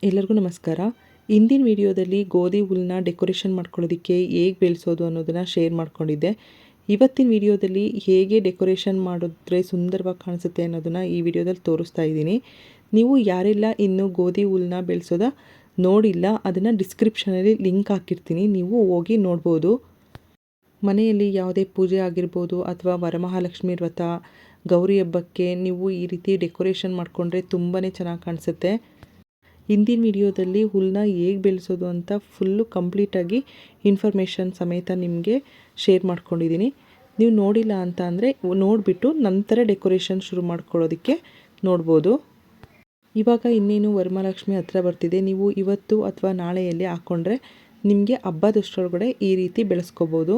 ಎಲ್ಲರಿಗೂ ನಮಸ್ಕಾರ. ಇಂದಿನ ವಿಡಿಯೋದಲ್ಲಿ ಗೋಧಿ ಹುಲ್ಲನ್ನ ಡೆಕೋರೇಷನ್ ಮಾಡ್ಕೊಳ್ಳೋದಕ್ಕೆ ಹೇಗೆ ಬೆಳೆಸೋದು ಅನ್ನೋದನ್ನು ಶೇರ್ ಮಾಡ್ಕೊಂಡಿದ್ದೆ. ಇವತ್ತಿನ ವಿಡಿಯೋದಲ್ಲಿ ಹೇಗೆ ಡೆಕೋರೇಷನ್ ಮಾಡಿದ್ರೆ ಸುಂದರವಾಗಿ ಕಾಣಿಸುತ್ತೆ ಅನ್ನೋದನ್ನು ಈ ವಿಡಿಯೋದಲ್ಲಿ ತೋರಿಸ್ತಾ ಇದ್ದೀನಿ. ನೀವು ಯಾರೆಲ್ಲ ಇನ್ನೂ ಗೋಧಿ ಹುಲ್ಲನ್ನ ಬೆಳೆಸೋದ ನೋಡಿಲ್ಲ, ಅದನ್ನು ಡಿಸ್ಕ್ರಿಪ್ಷನಲ್ಲಿ ಲಿಂಕ್ ಹಾಕಿರ್ತೀನಿ, ನೀವು ಹೋಗಿ ನೋಡ್ಬೋದು. ಮನೆಯಲ್ಲಿ ಯಾವುದೇ ಪೂಜೆ ಆಗಿರ್ಬೋದು ಅಥವಾ ವರಮಹಾಲಕ್ಷ್ಮಿ ವ್ರತ, ಗೌರಿ ಹಬ್ಬಕ್ಕೆ ನೀವು ಈ ರೀತಿ ಡೆಕೋರೇಷನ್ ಮಾಡಿಕೊಂಡ್ರೆ ತುಂಬಾ ಚೆನ್ನಾಗಿ ಕಾಣಿಸುತ್ತೆ. ಹಿಂದಿನ ವಿಡಿಯೋದಲ್ಲಿ ಹುಲ್ಲನ್ನ ಹೇಗೆ ಬೆಳೆಸೋದು ಅಂತ ಫುಲ್ಲು ಕಂಪ್ಲೀಟಾಗಿ ಇನ್ಫಾರ್ಮೇಷನ್ ಸಮೇತ ನಿಮಗೆ ಶೇರ್ ಮಾಡ್ಕೊಂಡಿದ್ದೀನಿ. ನೀವು ನೋಡಿಲ್ಲ ಅಂತ ಅಂದರೆ ನೋಡಿಬಿಟ್ಟು ನಂತರ ಡೆಕೋರೇಷನ್ ಶುರು ಮಾಡ್ಕೊಳ್ಳೋದಕ್ಕೆ ನೋಡ್ಬೋದು. ಇವಾಗ ಇನ್ನೇನು ವರಮಹಾಲಕ್ಷ್ಮಿ ಹತ್ರ ಬರ್ತಿದೆ. ನೀವು ಇವತ್ತು ಅಥವಾ ನಾಳೆಯಲ್ಲಿ ಹಾಕ್ಕೊಂಡ್ರೆ ನಿಮಗೆ ಹಬ್ಬದಷ್ಟರೊಳಗಡೆ ಈ ರೀತಿ ಬೆಳೆಸ್ಕೋಬೋದು.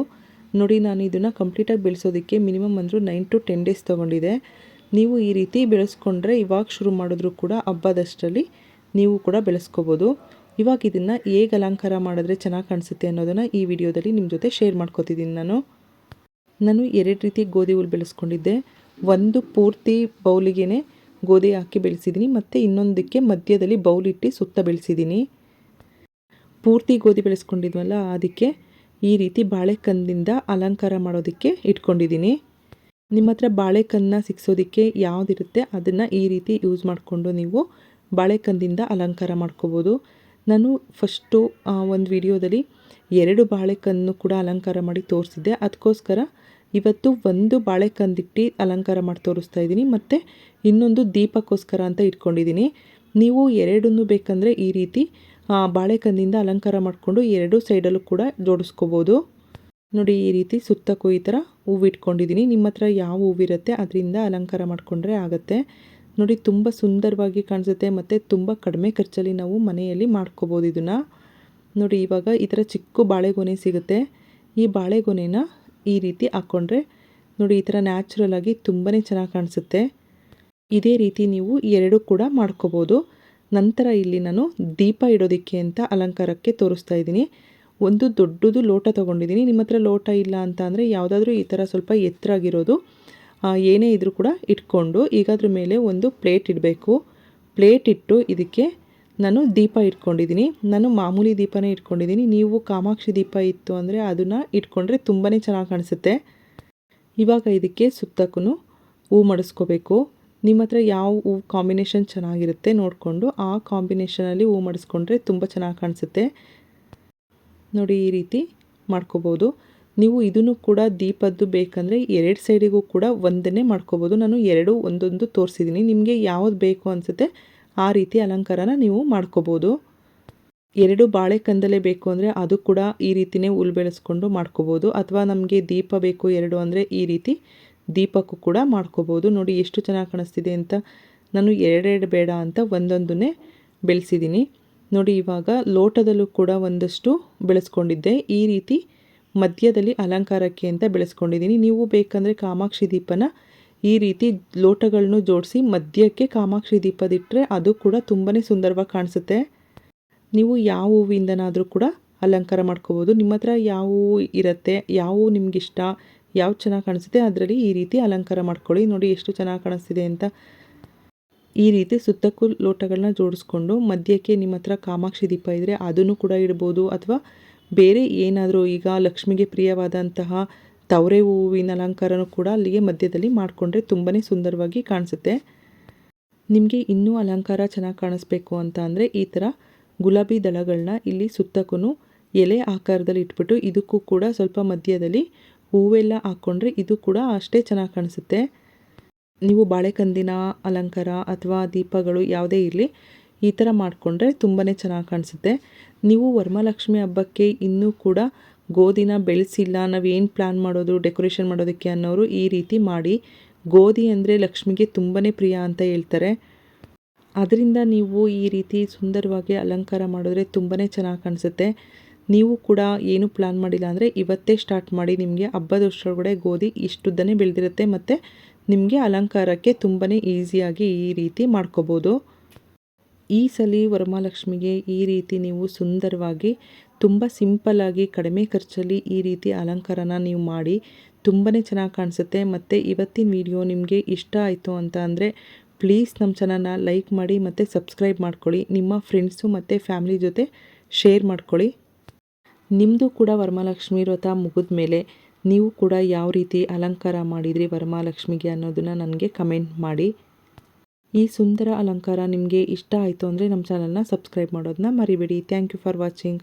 ನೋಡಿ, ನಾನು ಇದನ್ನು ಕಂಪ್ಲೀಟಾಗಿ ಬೆಳೆಸೋದಕ್ಕೆ ಮಿನಿಮಮ್ ಅಂದರೂ 9 to 10 ಡೇಸ್ ತೊಗೊಂಡಿದೆ. ನೀವು ಈ ರೀತಿ ಬೆಳೆಸ್ಕೊಂಡ್ರೆ ಇವಾಗ ಶುರು ಮಾಡಿದ್ರೂ ಕೂಡ ಹಬ್ಬದಷ್ಟರಲ್ಲಿ ನೀವು ಕೂಡ ಬೆಳೆಸ್ಕೋಬೋದು. ಇವಾಗ ಇದನ್ನು ಹೇಗೆ ಅಲಂಕಾರ ಮಾಡಿದ್ರೆ ಚೆನ್ನಾಗಿ ಕಾಣಿಸುತ್ತೆ ಅನ್ನೋದನ್ನು ಈ ವಿಡಿಯೋದಲ್ಲಿ ನಿಮ್ಮ ಜೊತೆ ಶೇರ್ ಮಾಡ್ಕೋತಿದ್ದೀನಿ. ನಾನು 2 ರೀತಿ ಗೋಧಿ ಹುಲ್ಲು ಬೆಳೆಸ್ಕೊಂಡಿದ್ದೆ. ಒಂದು ಪೂರ್ತಿ ಬೌಲಿಗೆ ಗೋಧಿ ಹಾಕಿ ಬೆಳೆಸಿದ್ದೀನಿ, ಮತ್ತು ಇನ್ನೊಂದಕ್ಕೆ ಮಧ್ಯದಲ್ಲಿ ಬೌಲಿಟ್ಟು ಸುತ್ತ ಬೆಳೆಸಿದ್ದೀನಿ. ಪೂರ್ತಿ ಗೋಧಿ ಬೆಳೆಸ್ಕೊಂಡಿದ್ವಲ್ಲ, ಅದಕ್ಕೆ ಈ ರೀತಿ ಬಾಳೆಕಂದಿಂದ ಅಲಂಕಾರ ಮಾಡೋದಕ್ಕೆ ಇಟ್ಕೊಂಡಿದ್ದೀನಿ. ನಿಮ್ಮ ಹತ್ರ ಬಾಳೆಕನ್ನ ಸಿಕ್ಸೋದಕ್ಕೆ ಯಾವುದಿರುತ್ತೆ ಅದನ್ನು ಈ ರೀತಿ ಯೂಸ್ ಮಾಡಿಕೊಂಡು ನೀವು ಬಾಳೆಕಂದಿಂದ ಅಲಂಕಾರ ಮಾಡ್ಕೋಬೋದು. ನಾನು ಫಸ್ಟು ಒಂದು ವಿಡಿಯೋದಲ್ಲಿ 2 ಬಾಳೆಕನ್ನು ಕೂಡ ಅಲಂಕಾರ ಮಾಡಿ ತೋರಿಸಿದ್ದೆ. ಅದಕ್ಕೋಸ್ಕರ ಇವತ್ತು ಒಂದು ಬಾಳೆಕಂದಿಟ್ಟು ಅಲಂಕಾರ ಮಾಡಿ ತೋರಿಸ್ತಾ ಇದ್ದೀನಿ, ಮತ್ತು ಇನ್ನೊಂದು ದೀಪಕ್ಕೋಸ್ಕರ ಅಂತ ಇಟ್ಕೊಂಡಿದ್ದೀನಿ. ನೀವು ಎರಡನ್ನೂ ಬೇಕಂದರೆ ಈ ರೀತಿ ಬಾಳೆಕಂದಿಂದ ಅಲಂಕಾರ ಮಾಡಿಕೊಂಡು 2 ಸೈಡಲ್ಲೂ ಕೂಡ ಜೋಡಿಸ್ಕೋಬೋದು. ನೋಡಿ, ಈ ರೀತಿ ಸುತ್ತಕ್ಕೂ ಈ ಥರ ಹೂವು ಇಟ್ಕೊಂಡಿದ್ದೀನಿ. ನಿಮ್ಮ ಹತ್ರ ಯಾವ ಹೂವಿರುತ್ತೆ ಅದರಿಂದ ಅಲಂಕಾರ ಮಾಡಿಕೊಂಡ್ರೆ ಆಗುತ್ತೆ. ನೋಡಿ, ತುಂಬ ಸುಂದರವಾಗಿ ಕಾಣಿಸುತ್ತೆ ಮತ್ತು ತುಂಬ ಕಡಿಮೆ ಖರ್ಚಲ್ಲಿ ನಾವು ಮನೆಯಲ್ಲಿ ಮಾಡ್ಕೋಬೋದು ಇದನ್ನು. ನೋಡಿ, ಇವಾಗ ಈ ಥರ ಚಿಕ್ಕ ಬಾಳೆಗೊನೆ ಸಿಗುತ್ತೆ. ಈ ಬಾಳೆಗೊನೆನ ಈ ರೀತಿ ಹಾಕ್ಕೊಂಡ್ರೆ ನೋಡಿ, ಈ ಥರ ನ್ಯಾಚುರಲಾಗಿ ತುಂಬಾ ಚೆನ್ನಾಗಿ ಕಾಣಿಸುತ್ತೆ. ಇದೇ ರೀತಿ ನೀವು 2 ಕೂಡ ಮಾಡ್ಕೋಬೋದು. ನಂತರ ಇಲ್ಲಿ ನಾನು ದೀಪ ಇಡೋದಕ್ಕೆ ಅಂತ ಅಲಂಕಾರಕ್ಕೆ ತೋರಿಸ್ತಾ ಇದ್ದೀನಿ. ಒಂದು ದೊಡ್ಡದು ಲೋಟ ತೊಗೊಂಡಿದ್ದೀನಿ. ನಿಮ್ಮ ಹತ್ರ ಲೋಟ ಇಲ್ಲ ಅಂತ ಅಂದರೆ ಯಾವುದಾದ್ರೂ ಈ ಥರ ಸ್ವಲ್ಪ ಎತ್ತರಾಗಿರೋದು ಏನೇ ಇದ್ರೂ ಕೂಡ ಇಟ್ಕೊಂಡು ಈಗ ಅದ್ರ ಮೇಲೆ ಒಂದು ಪ್ಲೇಟ್ ಇಡಬೇಕು. ಪ್ಲೇಟ್ ಇಟ್ಟು ಇದಕ್ಕೆ ನಾನು ದೀಪ ಇಟ್ಕೊಂಡಿದ್ದೀನಿ. ನಾನು ಮಾಮೂಲಿ ದೀಪನೇ ಇಟ್ಕೊಂಡಿದ್ದೀನಿ. ನೀವು ಕಾಮಾಕ್ಷಿ ದೀಪ ಇತ್ತು ಅಂದರೆ ಅದನ್ನು ಇಟ್ಕೊಂಡ್ರೆ ತುಂಬಾ ಚೆನ್ನಾಗಿ ಕಾಣಿಸುತ್ತೆ. ಇವಾಗ ಇದಕ್ಕೆ ಸುತ್ತಕ್ಕೂ ಹೂ ಮಡಿಸ್ಕೋಬೇಕು. ನಿಮ್ಮ ಹತ್ರ ಯಾವ ಹೂ ಕಾಂಬಿನೇಷನ್ ಚೆನ್ನಾಗಿರುತ್ತೆ ನೋಡಿಕೊಂಡು ಆ ಕಾಂಬಿನೇಷನಲ್ಲಿ ಹೂ ಮಡಿಸ್ಕೊಂಡ್ರೆ ತುಂಬ ಚೆನ್ನಾಗಿ ಕಾಣಿಸುತ್ತೆ. ನೋಡಿ, ಈ ರೀತಿ ಮಾಡ್ಕೋಬೋದು. ನೀವು ಇದನ್ನು ಕೂಡ ದೀಪದ್ದು ಬೇಕಂದರೆ 2 ಸೈಡಿಗೂ ಕೂಡ ಒಂದನ್ನೇ ಮಾಡ್ಕೋಬೋದು. ನಾನು 2 ಒಂದೊಂದು ತೋರಿಸಿದ್ದೀನಿ. ನಿಮಗೆ ಯಾವುದು ಬೇಕು ಅನಿಸುತ್ತೆ ಆ ರೀತಿ ಅಲಂಕಾರನ ನೀವು ಮಾಡ್ಕೋಬೋದು. 2 ಬಾಳೆಕಂದಲೇ ಬೇಕು ಅಂದರೆ ಅದು ಕೂಡ ಈ ರೀತಿಯೇ ಹುಲ್ಲು ಬೆಳೆಸ್ಕೊಂಡು ಮಾಡ್ಕೋಬೋದು. ಅಥವಾ ನಮಗೆ ದೀಪ ಬೇಕು 2 ಅಂದರೆ ಈ ರೀತಿ ದೀಪಕ್ಕೂ ಕೂಡ ಮಾಡ್ಕೋಬೋದು. ನೋಡಿ, ಎಷ್ಟು ಚೆನ್ನಾಗಿ ಕಾಣಿಸ್ತಿದೆ ಅಂತ. ನಾನು 2 ಬೇಡ ಅಂತ ಒಂದೊಂದನ್ನೇ ಬೆಳೆಸಿದ್ದೀನಿ. ನೋಡಿ, ಇವಾಗ ಲೋಟದಲ್ಲೂ ಕೂಡ ಒಂದಷ್ಟು ಬೆಳೆಸ್ಕೊಂಡಿದ್ದೆ. ಈ ರೀತಿ ಮಧ್ಯದಲ್ಲಿ ಅಲಂಕಾರಕ್ಕೆ ಅಂತ ಬೆಳೆಸ್ಕೊಂಡಿದ್ದೀನಿ. ನೀವು ಬೇಕಂದರೆ ಕಾಮಾಕ್ಷಿ ದೀಪನ ಈ ರೀತಿ ಲೋಟಗಳನ್ನು ಜೋಡಿಸಿ ಮಧ್ಯಕ್ಕೆ ಕಾಮಾಕ್ಷಿ ದೀಪದಿಟ್ಟರೆ ಅದು ಕೂಡ ತುಂಬಾ ಸುಂದರವಾಗಿ ಕಾಣಿಸುತ್ತೆ. ನೀವು ಯಾವ ಹೂವಿಂದನಾದರೂ ಕೂಡ ಅಲಂಕಾರ ಮಾಡ್ಕೋಬೋದು. ನಿಮ್ಮ ಹತ್ರ ಯಾವ ಹೂವು ಇರುತ್ತೆ, ಯಾವ ಹೂವು ನಿಮಗಿಷ್ಟ, ಯಾವ ಚೆನ್ನಾಗಿ ಕಾಣಿಸುತ್ತೆ ಅದರಲ್ಲಿ ಈ ರೀತಿ ಅಲಂಕಾರ ಮಾಡ್ಕೊಳ್ಳಿ. ನೋಡಿ, ಎಷ್ಟು ಚೆನ್ನಾಗಿ ಕಾಣಿಸ್ತಿದೆ ಅಂತ. ಈ ರೀತಿ ಸುತ್ತಕ್ಕೂ ಲೋಟಗಳನ್ನ ಜೋಡಿಸ್ಕೊಂಡು ಮಧ್ಯಕ್ಕೆ ನಿಮ್ಮ ಹತ್ರ ಕಾಮಾಕ್ಷಿ ದೀಪ ಇದ್ದರೆ ಅದನ್ನು ಕೂಡ ಇಡ್ಬೋದು. ಅಥವಾ ಬೇರೆ ಏನಾದರೂ ಈಗ ಲಕ್ಷ್ಮಿಗೆ ಪ್ರಿಯವಾದಂತಹ ತವರೆ ಹೂವಿನ ಅಲಂಕಾರನೂ ಕೂಡ ಅಲ್ಲಿಗೆ ಮಧ್ಯದಲ್ಲಿ ಮಾಡಿಕೊಂಡ್ರೆ ತುಂಬಾ ಸುಂದರವಾಗಿ ಕಾಣಿಸುತ್ತೆ. ನಿಮಗೆ ಇನ್ನೂ ಅಲಂಕಾರ ಚೆನ್ನಾಗಿ ಕಾಣಿಸ್ಬೇಕು ಅಂತ ಅಂದರೆ ಈ ಥರ ಗುಲಾಬಿ ದಳಗಳನ್ನ ಇಲ್ಲಿ ಸುತ್ತಕ್ಕೂ ಎಲೆ ಆಕಾರದಲ್ಲಿ ಇಟ್ಬಿಟ್ಟು ಇದಕ್ಕೂ ಕೂಡ ಸ್ವಲ್ಪ ಮಧ್ಯದಲ್ಲಿ ಹೂವೆಲ್ಲ ಹಾಕ್ಕೊಂಡ್ರೆ ಇದು ಕೂಡ ಅಷ್ಟೇ ಚೆನ್ನಾಗಿ ಕಾಣಿಸುತ್ತೆ. ನೀವು ಬಾಳೆಕಂದಿನ ಅಲಂಕಾರ ಅಥವಾ ದೀಪಗಳು ಯಾವುದೇ ಇರಲಿ ಈ ಥರ ಮಾಡಿಕೊಂಡ್ರೆ ತುಂಬಾ ಚೆನ್ನಾಗಿ ಕಾಣಿಸುತ್ತೆ. ನೀವು ವರಮಹಾಲಕ್ಷ್ಮಿ ಹಬ್ಬಕ್ಕೆ ಇನ್ನೂ ಕೂಡ ಗೋಧಿನ ಬೆಳೆಸಿಲ್ಲ, ನಾವೇನು ಪ್ಲ್ಯಾನ್ ಮಾಡೋದು ಡೆಕೋರೇಷನ್ ಮಾಡೋದಕ್ಕೆ ಅನ್ನೋರು ಈ ರೀತಿ ಮಾಡಿ. ಗೋಧಿ ಅಂದರೆ ಲಕ್ಷ್ಮಿಗೆ ತುಂಬಾ ಪ್ರಿಯ ಅಂತ ಹೇಳ್ತಾರೆ. ಅದರಿಂದ ನೀವು ಈ ರೀತಿ ಸುಂದರವಾಗಿ ಅಲಂಕಾರ ಮಾಡಿದ್ರೆ ತುಂಬಾ ಚೆನ್ನಾಗಿ ಕಾಣಿಸುತ್ತೆ. ನೀವು ಕೂಡ ಏನು ಪ್ಲ್ಯಾನ್ ಮಾಡಿಲ್ಲ ಅಂದರೆ ಇವತ್ತೇ ಸ್ಟಾರ್ಟ್ ಮಾಡಿ. ನಿಮಗೆ ಹಬ್ಬದಷ್ಟರೊಳಗಡೆ ಗೋಧಿ ಇಷ್ಟುದ್ದನೇ ಬೆಳೆದಿರುತ್ತೆ ಮತ್ತು ನಿಮಗೆ ಅಲಂಕಾರಕ್ಕೆ ತುಂಬಾ ಈಸಿಯಾಗಿ ಈ ರೀತಿ ಮಾಡ್ಕೋಬೋದು. ಈ ಸಲ ವರಮಹಾಲಕ್ಷ್ಮಿಗೆ ಈ ರೀತಿ ನೀವು ಸುಂದರವಾಗಿ ತುಂಬ ಸಿಂಪಲ್ಲಾಗಿ ಕಡಿಮೆ ಖರ್ಚಲ್ಲಿ ಈ ರೀತಿ ಅಲಂಕಾರನ ನೀವು ಮಾಡಿ ತುಂಬಾ ಚೆನ್ನಾಗಿ ಕಾಣಿಸುತ್ತೆ. ಮತ್ತು ಇವತ್ತಿನ ವಿಡಿಯೋ ನಿಮಗೆ ಇಷ್ಟ ಆಯಿತು ಅಂತ ಅಂದರೆ ಪ್ಲೀಸ್ ನಮ್ಮ ಚಾನಲ್ನ ಲೈಕ್ ಮಾಡಿ ಮತ್ತು ಸಬ್ಸ್ಕ್ರೈಬ್ ಮಾಡ್ಕೊಳ್ಳಿ. ನಿಮ್ಮ ಫ್ರೆಂಡ್ಸು ಮತ್ತು ಫ್ಯಾಮಿಲಿ ಜೊತೆ ಶೇರ್ ಮಾಡ್ಕೊಳ್ಳಿ. ನಿಮ್ಮದು ಕೂಡ ವರಮಹಾಲಕ್ಷ್ಮಿ ವ್ರತ ಮುಗಿದ ಮೇಲೆ ನೀವು ಕೂಡ ಯಾವ ರೀತಿ ಅಲಂಕಾರ ಮಾಡಿದ್ರಿ ವರಮಹಾಲಕ್ಷ್ಮಿಗೆ ಅನ್ನೋದನ್ನು ನನಗೆ ಕಮೆಂಟ್ ಮಾಡಿ. ಈ ಸುಂದರ ಅಲಂಕಾರ ನಿಮಗೆ ಇಷ್ಟ ಆಯಿತು ಅಂದರೆ ನಮ್ಮ ಚಾನಲ್ನ ಸಬ್ಸ್ಕ್ರೈಬ್ ಮಾಡೋದನ್ನ ಮರಿಬೇಡಿ. Thank you for watching.